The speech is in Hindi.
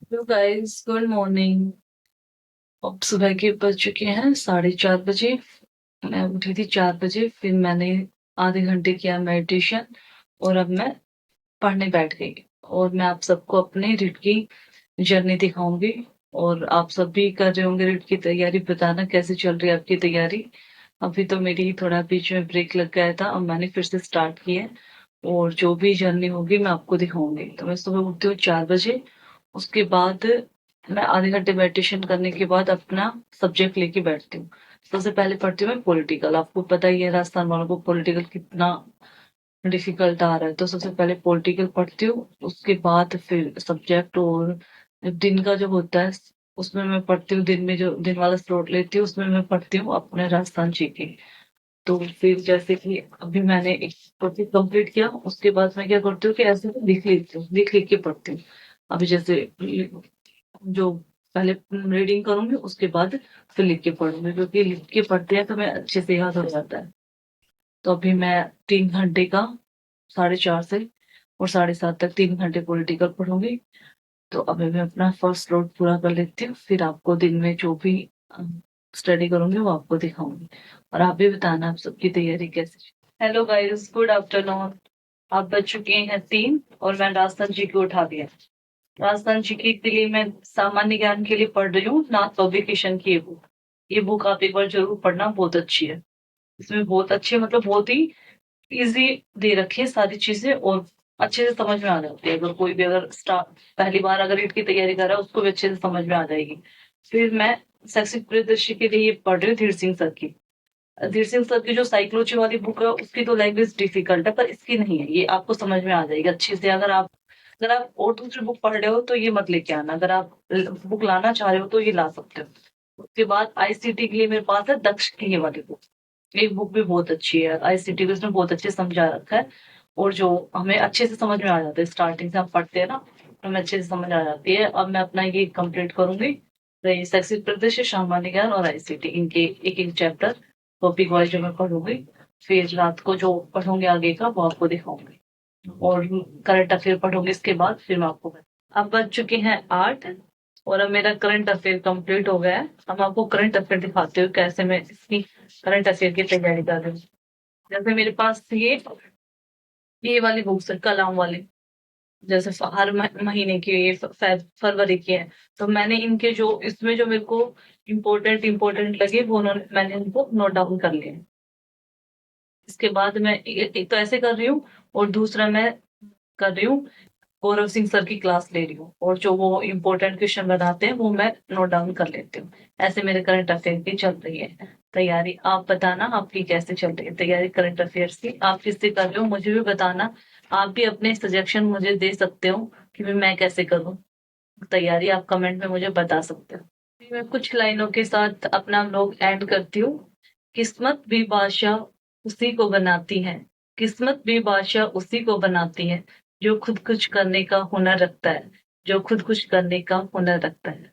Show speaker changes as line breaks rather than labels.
Hello guys, good morning. अब सुबह के बज चुके हैं 4:30 बजे। मैं उठी थी 4 बजे, फिर मैंने आधे घंटे किया मेडिटेशन और अब मैं पढ़ने बैठ गई। और मैं आप सबको अपने रीड की जर्नी दिखाऊंगी। और आप सब भी कर रहे होंगे रीड की तैयारी। बताना कैसे चल रही है आपकी तैयारी। अभी तो मेरी थोड़ा बीच में ब्रेक लग गया था, अब मैंने फिर से स्टार्ट किया है। और जो भी जर्नी होगी मैं आपको दिखाऊंगी। तो मैं सुबह उठती हूँ 4 बजे। उसके बाद मैं आधे घंटे मेडिटेशन करने के बाद अपना सब्जेक्ट लेके बैठती हूँ। सबसे पहले पढ़ती हूँ मैं पॉलिटिकल। आपको पता ही है राजस्थान वालों को पॉलिटिकल कितना डिफिकल्ट आ रहा है। तो सबसे पहले पॉलिटिकल पढ़ती हूँ, उसके बाद फिर सब्जेक्ट। और दिन का जो होता है उसमें मैं पढ़ती हूँ, दिन में जो दिन वाला स्लॉट लेती हूँ उसमें मैं पढ़ती हूँ अपने राजस्थान जी के। तो फिर जैसे कि अभी मैंने एक टॉपिक कंप्लीट किया, उसके बाद मैं क्या करती हूँ कि ऐसे लिख लेती हूँ, लिख लिख के पढ़ती हूँ। अभी जैसे जो पहले रीडिंग करूंगी उसके बाद फिर लिख के पढ़ूंगी, क्योंकि लिख के पढ़ते हैं तो मैं अच्छे से याद हो जाता है। तो अभी मैं 3 घंटे का 4:30 से और 7:30 तक 3 घंटे पॉलिटिकल पढ़ूंगी। तो अभी मैं अपना फर्स्ट स्लॉट पूरा कर लेती हूँ, फिर आपको दिन में जो भी स्टडी करूंगी वो आपको दिखाऊंगी। और आप भी बताना आप सबकी तैयारी कैसी। Hello guys, good afternoon. आप बज चुके हैं 3 और मैं राजस्थान जी को उठा दिया। राजस्थान जीके के लिए मैं सामान्य ज्ञान के लिए पढ़ रही हूँ नाथ पब्लिकेशन की ये बुक। ये बुक आप एक बार जरूर पढ़ना, बहुत अच्छी है। इसमें बहुत अच्छे मतलब बहुत ही इजी दे रखी है सारी चीजें, और अच्छे से समझ में आ जाती है। अगर कोई भी अगर स्टार्ट पहली बार अगर ईट की तैयारी कर रहा है उसको भी अच्छे से समझ में आ जाएगी। फिर मैं शैक्षिक परिदृश्य के लिए पढ़ रही हूँ धीर सिंह सर की। धीर सिंह सर की जो साइकोलॉजी वाली बुक है उसकी तो लैंग्वेज डिफिकल्ट है, पर इसकी नहीं है, ये आपको समझ में आ जाएगी अच्छे से। अगर आप और दूसरी बुक पढ़ रहे हो तो ये मत लेके आना, अगर आप बुक लाना चाह रहे हो तो ये ला सकते हो। उसके बाद आईसीटी के लिए मेरे पास है दक्ष की ये वाली बुक। एक बुक भी बहुत अच्छी है, आईसीटी को इसमें बहुत अच्छे से समझा रखा है। और जो हमें अच्छे से समझ में आ जाता है, स्टार्टिंग से हम पढ़ते हैं ना तो हमें अच्छे से समझ आ जाती है। अब मैं अपना ये कंप्लीट करूंगी। तो ये शैक्षिक परिदृश्य, सामान्य ज्ञान और आईसीटी, इनके एक एक चैप्टर टॉपिक वाइज जो मैं पढ़ूंगी। फिर रात को जो पढ़ूंगी आगे का वो आपको दिखाऊंगी। और करंट अफेयर पढ़ूंगी इसके बाद, फिर मैं आपको अब बज चुके हैं 8 और अब मेरा करंट अफेयर कंप्लीट हो गया है। अब आपको करंट अफेयर दिखाते हो कैसे मैं इसकी करंट अफेयर की तैयारी कर रही हूँ। जैसे मेरे पास ये वाली बुक्स है कलाम वाली। जैसे हर महीने की ये फरवरी की है। तो मैंने इनके जो इसमें जो मेरे को इम्पोर्टेंट इम्पोर्टेंट लगे वो मैंने इनको नोट डाउन कर लिया। इसके बाद मैं एक तो ऐसे कर रही हूँ, और दूसरा मैं कर रही हूँ गौरव सिंह सर की क्लास ले रही हूँ, और जो वो इम्पोर्टेंट क्वेश्चन बनाते हैं वो मैं नोट डाउन कर लेती हूँ। ऐसे मेरे करंट अफेयर की चल रही है तैयारी। आप बताना आपकी कैसे चल रही है तैयारी करंट अफेयर्स की, आप किससे कर रहे हो मुझे भी बताना। आप भी अपने सजेशन मुझे दे सकते हो कि भी मैं कैसे करूँ तैयारी, आप कमेंट में मुझे बता सकते हो। मैं कुछ लाइनों के साथ अपना ब्लॉग एंड करती हूँ। किस्मत भी बादशाह उसी को बनाती है। किस्मत भी बादशाह उसी को बनाती है जो खुद कुछ करने का हुनर रखता है। जो खुद कुछ करने का हुनर रखता है।